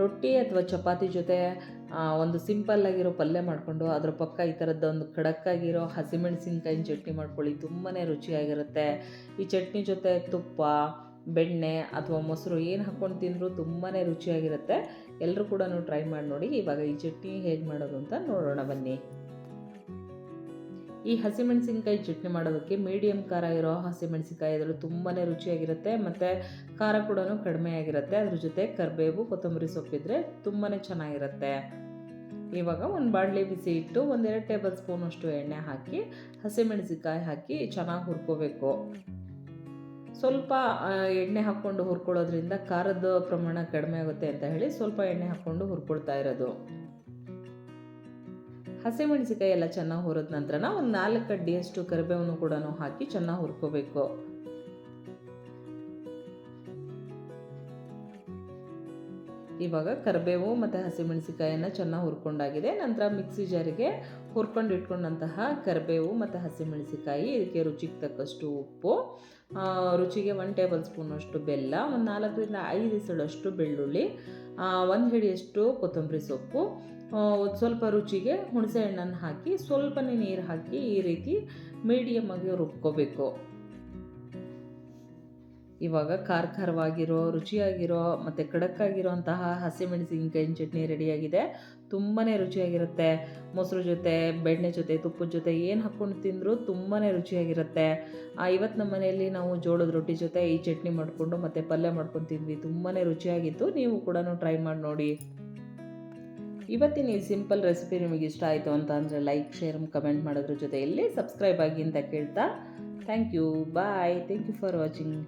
ರೊಟ್ಟಿ ಅಥವಾ ಚಪಾತಿ ಜೊತೆ ಒಂದು ಸಿಂಪಲ್ಲಾಗಿರೋ ಪಲ್ಯ ಮಾಡಿಕೊಂಡು ಅದ್ರ ಪಕ್ಕ ಈ ಥರದ್ದೊಂದು ಖಡಕ್ಕಾಗಿರೋ ಹಸಿಮೆಣಸಿನ್ಕಾಯಿನ ಚಟ್ನಿ ಮಾಡ್ಕೊಳ್ಳಿ, ತುಂಬಾ ರುಚಿಯಾಗಿರುತ್ತೆ. ಈ ಚಟ್ನಿ ಜೊತೆ ತುಪ್ಪ, ಬೆಣ್ಣೆ ಅಥವಾ ಮೊಸರು ಏನು ಹಾಕ್ಕೊಂಡು ತಿಂದರೂ ತುಂಬಾ ರುಚಿಯಾಗಿರುತ್ತೆ. ಎಲ್ಲರೂ ಕೂಡ ಟ್ರೈ ಮಾಡಿ ನೋಡಿ. ಇವಾಗ ಈ ಚಟ್ನಿ ಹೇಗೆ ಮಾಡೋದು ಅಂತ ನೋಡೋಣ ಬನ್ನಿ. ಈ ಹಸಿಮೆಣಸಿನ್ಕಾಯಿ ಚಟ್ನಿ ಮಾಡೋದಕ್ಕೆ ಮೀಡಿಯಮ್ ಖಾರ ಇರೋ ಹಸಿಮೆಣಸಿನ್ಕಾಯಿ ಅದರಲ್ಲಿ ತುಂಬಾ ರುಚಿಯಾಗಿರುತ್ತೆ ಮತ್ತು ಖಾರ ಕೂಡ ಕಡಿಮೆ ಆಗಿರುತ್ತೆ. ಅದ್ರ ಜೊತೆ ಕರಿಬೇವು, ಕೊತ್ತಂಬರಿ ಸೊಪ್ಪಿದ್ರೆ ತುಂಬಾ ಚೆನ್ನಾಗಿರುತ್ತೆ. ಇವಾಗ ಒಂದು ಬಾಣಲೆ ಬಿಸಿ ಇಟ್ಟು 1-2 ಟೇಬಲ್ ಸ್ಪೂನಷ್ಟು ಎಣ್ಣೆ ಹಾಕಿ ಹಸಿಮೆಣಸಿನ್ಕಾಯಿ ಹಾಕಿ ಚೆನ್ನಾಗಿ ಹುರ್ಕೋಬೇಕು. ಸ್ವಲ್ಪ ಎಣ್ಣೆ ಹಾಕ್ಕೊಂಡು ಹುರ್ಕೊಳ್ಳೋದ್ರಿಂದ ಖಾರದ ಪ್ರಮಾಣ ಕಡಿಮೆ ಆಗುತ್ತೆ ಅಂತ ಹೇಳಿ ಸ್ವಲ್ಪ ಎಣ್ಣೆ ಹಾಕ್ಕೊಂಡು ಹುರ್ಕೊಳ್ತಾ ಇರೋದು. ಹಸಿಮೆಣಸಿನ್ಕಾಯಿ ಎಲ್ಲ ಚೆನ್ನಾಗಿ ಹುರಿದ ನಂತರ ಒಂದು 4 ಕಡ್ಡಿಯಷ್ಟು ಕರಿಬೇವನ್ನು ಕೂಡ ಹಾಕಿ ಚೆನ್ನಾಗಿ ಹುರ್ಕೋಬೇಕು. ಇವಾಗ ಕರಿಬೇವು ಮತ್ತು ಹಸಿಮೆಣಸಿನ್ಕಾಯನ್ನು ಚೆನ್ನಾಗಿ ಹುರ್ಕೊಂಡಾಗಿದೆ. ನಂತರ ಮಿಕ್ಸಿ ಜಾರಿಗೆ ಹುರ್ಕೊಂಡು ಇಟ್ಕೊಂಡಂತಹ ಕರಿಬೇವು ಮತ್ತು ಹಸಿಮೆಣಸಿನ್ಕಾಯಿ, ಇದಕ್ಕೆ ರುಚಿಗೆ ತಕ್ಕಷ್ಟು ಉಪ್ಪು, ರುಚಿಗೆ 1 ಟೇಬಲ್ ಸ್ಪೂನಷ್ಟು ಬೆಲ್ಲ, ಒಂದು 4-5 ಎಸಳಷ್ಟು ಬೆಳ್ಳುಳ್ಳಿ, 1 ಹಿಡಿಯಷ್ಟು ಕೊತ್ತಂಬರಿ ಸೊಪ್ಪು, ಸ್ವಲ್ಪ ರುಚಿಗೆ ಹುಣಸೆ ಹಣ್ಣನ್ನು ಹಾಕಿ ಸ್ವಲ್ಪನೇ ನೀರು ಹಾಕಿ ಈ ರೀತಿ ಮೀಡಿಯಮ್ ಆಗಿ ರುಬ್ಕೋಬೇಕು. ಇವಾಗ ಖಾರವಾಗಿರೋ, ರುಚಿಯಾಗಿರೋ ಮತ್ತು ಖಡಕ್ಕಾಗಿರೋಂತಹ ಹಸಿಮೆಣಸಿನ್ಕಾಯಿನ ಚಟ್ನಿ ರೆಡಿಯಾಗಿದೆ. ತುಂಬಾ ರುಚಿಯಾಗಿರುತ್ತೆ. ಮೊಸರು ಜೊತೆ, ಬೆಣ್ಣೆ ಜೊತೆ, ತುಪ್ಪದ ಜೊತೆ ಏನು ಹಾಕ್ಕೊಂಡು ತಿಂದರೂ ತುಂಬಾ ರುಚಿಯಾಗಿರುತ್ತೆ. ಇವತ್ತು ನಮ್ಮ ಮನೆಯಲ್ಲಿ ನಾವು ಜೋಳದ ರೊಟ್ಟಿ ಜೊತೆ ಈ ಚಟ್ನಿ ಮಾಡಿಕೊಂಡು ಮತ್ತು ಪಲ್ಯ ಮಾಡ್ಕೊಂಡು ತಿಂದ್ವಿ. ತುಂಬಾ ರುಚಿಯಾಗಿತ್ತು. ನೀವು ಕೂಡ ಟ್ರೈ ಮಾಡಿ ನೋಡಿ. ಇವತ್ತಿನ ಈ ಸಿಂಪಲ್ ರೆಸಿಪಿ ನಿಮಗೆ ಇಷ್ಟ ಆಯಿತು ಅಂತ ಅಂದರೆ ಲೈಕ್, ಶೇರ್, ಕಮೆಂಟ್ ಮಾಡೋದ್ರ ಜೊತೆಯಲ್ಲಿ ಸಬ್ಸ್ಕ್ರೈಬ್ ಆಗಿ ಅಂತ ಕೇಳ್ತಾ thank you. Bye. Thank you for watching.